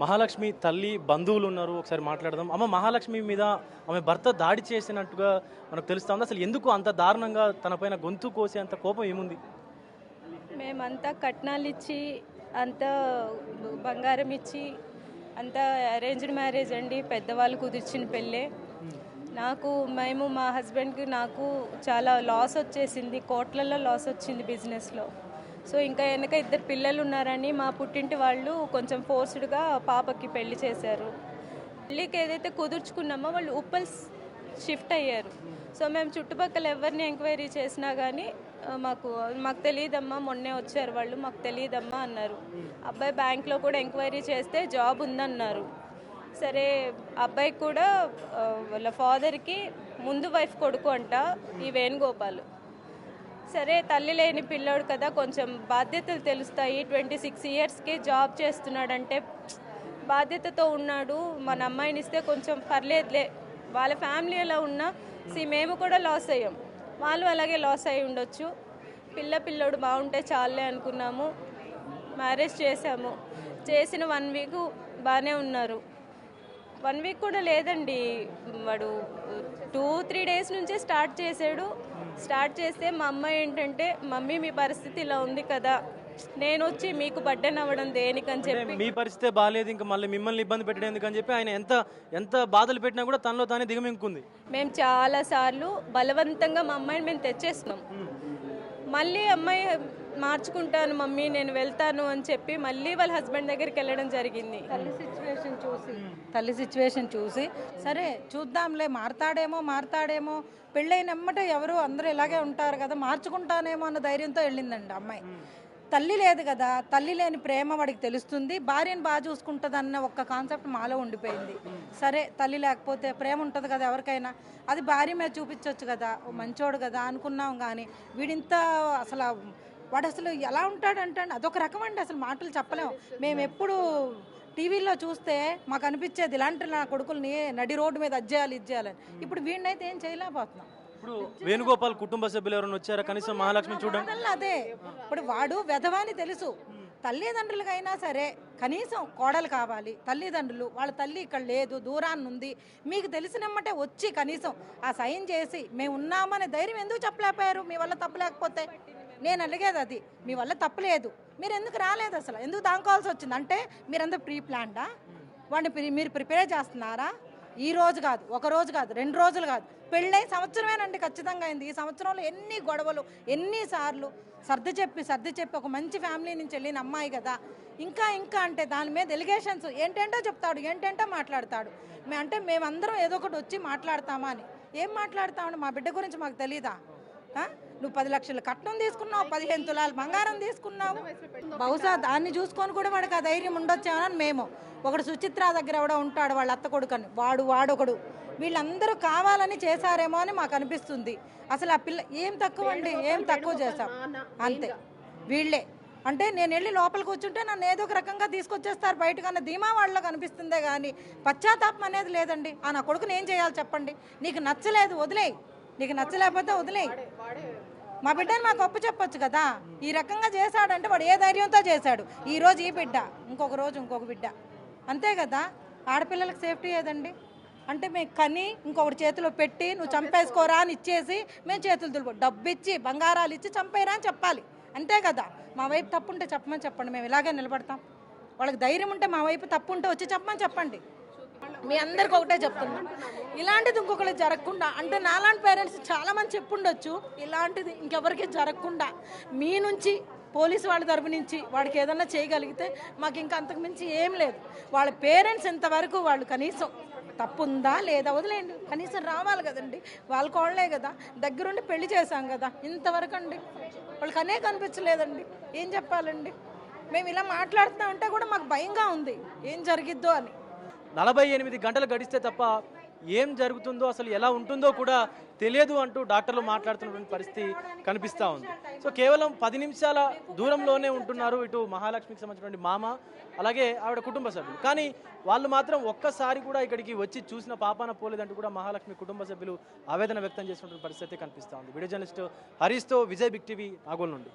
మహాలక్ష్మి తల్లి బంధువులు ఉన్నారు, ఒకసారి మాట్లాడదాం. అమ్మ, మహాలక్ష్మి మీద ఆమె భర్త దాడి చేసినట్టుగా మనకు తెలుస్తా ఉంది. అసలు ఎందుకు అంత దారుణంగా తనపైన గొంతు కోసే అంత కోపం ఏముంది? మేమంతా కట్నాలు ఇచ్చి అంత బంగారం ఇచ్చి అంతా అరేంజ్డ్ మ్యారేజ్ అండి, పెద్దవాళ్ళు కుదిర్చిన పెళ్ళే. మేము మా హస్బెండ్కి నాకు చాలా లాస్ వచ్చేసింది, కోట్లలో లాస్ వచ్చింది బిజినెస్లో. సో ఇంకా వెనక 2 పిల్లలు ఉన్నారని మా పుట్టింటి వాళ్ళు కొంచెం ఫోర్స్డ్గా పాపకి పెళ్లి చేశారు. పెళ్ళికి ఏదైతే కుదుర్చుకున్నామో వాళ్ళు ఉప్పల్ షిఫ్ట్ అయ్యారు. సో మేము చుట్టుపక్కల ఎవరిని ఎంక్వైరీ చేసినా కానీ మాకు తెలియదమ్మా, మొన్నే వచ్చారు వాళ్ళు, మాకు తెలియదమ్మా అన్నారు. అబ్బాయి బ్యాంక్లో కూడా ఎంక్వైరీ చేస్తే జాబ్ ఉందన్నారు. సరే, అబ్బాయికి కూడా వాళ్ళ ఫాదర్కి ముందు వైఫ్ కొడుకు అంట ఈ వేణుగోపాల్. సరే, తల్లి లేని పిల్లోడు కదా, కొంచెం బాధ్యతలు తెలుస్తాయి. 26 ఇయర్స్కి జాబ్ చేస్తున్నాడంటే బాధ్యతతో ఉన్నాడు. మన అమ్మాయిని ఇస్తే కొంచెం పర్లేదులే, వాళ్ళ ఫ్యామిలీ ఎలా ఉన్నా మేము కూడా లాస్ అయ్యాం, వాళ్ళు అలాగే లాస్ అయ్యి ఉండొచ్చు. పిల్లోడు బాగుంటే చాలే అనుకున్నాము. మ్యారేజ్ చేశాము. చేసిన 1 వీక్ బాగానే ఉన్నారు. 1 వీక్ కూడా లేదండి, వాడు 2-3 డేస్ నుంచే స్టార్ట్ చేశాడు. స్టార్ట్ చేస్తే మా అమ్మాయి ఏంటంటే, మమ్మీ మీ పరిస్థితి ఇలా ఉంది కదా, నేను వచ్చి మీకు బర్డెన్ అవ్వడం దేనికని చెప్పి, మీ పరిస్థితి బాగాలేదు, ఇంకా మళ్ళీ మిమ్మల్ని ఇబ్బంది పెట్టడం ఎందుకని చెప్పి ఆయన ఎంత బాధలు పెట్టినా కూడా తనలో తానే దిగమింగుకుంది. మేము చాలా సార్లు బలవంతంగా మా అమ్మాయిని మేము తెచ్చేస్తున్నాం. మళ్ళీ అమ్మాయి మార్చుకుంటాను మమ్మీ, నేను వెళ్తాను అని చెప్పి మళ్ళీ వాళ్ళ హస్బెండ్ దగ్గరికి వెళ్ళడం జరిగింది. తల్లి సిచ్యువేషన్ చూసి సరే చూద్దాంలే, మారతాడేమో పెళ్ళైన ఎమ్మటే ఎవరు అందరూ ఇలాగే ఉంటారు కదా, మార్చుకుంటానేమో అన్న ధైర్యంతో వెళ్ళిందండి అమ్మాయి. తల్లి లేదు కదా, తల్లి లేని ప్రేమ వాడికి తెలుస్తుంది, భార్యను బాగా చూసుకుంటుంది అన్న ఒక్క కాన్సెప్ట్ మాలో ఉండిపోయింది. సరే, తల్లి లేకపోతే ప్రేమ ఉంటుంది కదా ఎవరికైనా, అది భార్య మీద చూపించవచ్చు కదా, మంచోడు కదా అనుకున్నాం. కానీ వీడింత వాడు అసలు ఎలా ఉంటాడంటే అదొక రకం అండి, అసలు మాటలు చెప్పలేము. మేము ఎప్పుడు టీవీలో చూస్తే మాకు అనిపించేది ఇలాంటి నా కొడుకుల్ని నడి రోడ్డు మీద ఇది చేయాలని. ఇప్పుడు వీడినైతే ఏం చేయలేకపోతున్నాం. ఇప్పుడు వేణుగోపాల్ కుటుంబ సభ్యులు ఎవరైనా వచ్చారా కనీసం మహాలక్ష్మి చూడండి? అదే, ఇప్పుడు వాడు వెధవాని తెలుసు, తల్లిదండ్రులకైనా సరే కనీసం కోడలు కావాలి. తల్లిదండ్రులు వాళ్ళ తల్లి ఇక్కడ లేదు, దూరాన్ని ఉంది, మీకు తెలిసినమ్మటే వచ్చి కనీసం ఆ సైన్ చేసి మేము ఉన్నామనే ధైర్యం ఎందుకు చెప్పలేకపోయారు? మీ వల్ల తప్పు లేకపోతే నేను అడిగేది అది, మీ వల్ల తప్పులేదు, మీరు ఎందుకు రాలేదు, అసలు ఎందుకు దానుకోవాల్సి వచ్చింది? అంటే మీరంతా ప్రీ ప్లాన్డా? వాడిని మీరు ప్రిపేర్ చేస్తున్నారా? ఈ రోజు కాదు, 1 రోజు కాదు, 2 రోజులు కాదు, పెళ్ళై సంవత్సరమేనండి ఖచ్చితంగా అయింది. ఈ సంవత్సరంలో ఎన్ని గొడవలు, ఎన్నిసార్లు సర్ది చెప్పి ఒక మంచి ఫ్యామిలీ నుంచి వెళ్ళిన అమ్మాయి కదా, ఇంకా అంటే దాని మీద ఎలిగేషన్స్ ఏంటంటో చెప్తాడు, ఏంటంటో మాట్లాడతాడు. అంటే మేమందరం ఏదో ఒకటి వచ్చి మాట్లాడతామా అని. ఏం మాట్లాడతామని? మా బిడ్డ గురించి మాకు తెలీదా? నువ్వు 10 లక్షల కట్నం తీసుకున్నావు, 15 తులాలు బంగారం తీసుకున్నావు. బహుశా దాన్ని చూసుకొని కూడా వాడికి ఆ ధైర్యం ఉండొచ్చామని మేము. ఒకడు సుచిత్ర దగ్గర ఎవడో ఉంటాడు, వాళ్ళ అత్త కొడుకని, వాడొకడు. వీళ్ళందరూ కావాలని చేశారేమో అని మాకు అనిపిస్తుంది. అసలు ఆ పిల్ల ఏం తక్కువ అండి, ఏం తక్కువ చేశాం అంతే. వీళ్ళే అంటే నేను వెళ్ళి లోపల కూర్చుంటే నన్ను ఏదో ఒక రకంగా తీసుకొచ్చేస్తారు బయటకన్నా ధీమా వాళ్ళకి అనిపిస్తుందే కానీ పశ్చాత్తాపం అనేది లేదండి. నా కొడుకుని ఏం చేయాలి చెప్పండి? నీకు నచ్చలేదు వదిలేయి, నీకు నచ్చలేకపోతే వదిలేయి. మా బిడ్డని మాకు అప్పు చెప్పొచ్చు కదా. ఈ రకంగా చేశాడంటే వాడు ఏ ధైర్యంతో చేశాడు? ఈరోజు ఈ బిడ్డ, ఇంకొక రోజు ఇంకొక బిడ్డ, అంతే కదా. ఆడపిల్లలకు సేఫ్టీ ఏదండి? అంటే మేము కని ఇంకొకటి చేతిలో పెట్టి నువ్వు చంపేసుకోరా అని ఇచ్చేసి మేము చేతులు దులుపు డబ్బు ఇచ్చి బంగారాలు ఇచ్చి చంపేరా అని చెప్పాలి, అంతే కదా. మా వైపు తప్పు ఉంటే చెప్పండి, మేము ఇలాగే నిలబడతాం. వాళ్ళకి ధైర్యం ఉంటే మా వైపు తప్పు ఉంటే వచ్చి చెప్పండి. మీ అందరికి ఒకటే చెప్తున్నా, ఇలాంటిది ఇంకొకరికి జరగకుండా, అంటే నాలాంటి పేరెంట్స్ చాలామంది చెప్పుండొచ్చు, ఇలాంటిది ఇంకెవరికి జరగకుండా మీ నుంచి పోలీసు వాళ్ళ తరపు నుంచి వాడికి ఏదన్నా చేయగలిగితే మాకు ఇంకా అంతకుమించి ఏం లేదు. వాళ్ళ పేరెంట్స్ ఇంతవరకు వాళ్ళు కనీసం తప్పు ఉందా లేదా వదిలేయండి, కనీసం రావాలి కదండి. వాళ్ళ కోళ్ళే కదా, దగ్గరుండి పెళ్లి చేశాం కదా, ఇంతవరకు అండి వాళ్ళకి అనేక అనిపించలేదండి. ఏం చెప్పాలండి? మేము ఇలా మాట్లాడుతూ ఉంటే కూడా మాకు భయంగా ఉంది ఏం జరిగిద్దో అని. 48 గంటలు గడిస్తే తప్ప ఏం జరుగుతుందో, అసలు ఎలా ఉంటుందో కూడా తెలియదు అంటూ డాక్టర్లు మాట్లాడుతున్నటువంటి పరిస్థితి కనిపిస్తూ ఉంది. సో కేవలం 10 నిమిషాల దూరంలోనే ఉంటున్నారు ఇటు మహాలక్ష్మికి సంబంధించినటువంటి మామ, అలాగే ఆవిడ కుటుంబ సభ్యులు. కానీ వాళ్ళు మాత్రం ఒక్కసారి కూడా ఇక్కడికి వచ్చి చూసిన పాపాన పోలేదంటూ కూడా మహాలక్ష్మి కుటుంబ సభ్యులు ఆవేదన వ్యక్తం చేసినటువంటి పరిస్థితి కనిపిస్తూ ఉంది. వీడియో జర్నలిస్ట్ హరీష్తో విజయ్, బిగ్ టీవీ, నాగోల్ నుండి.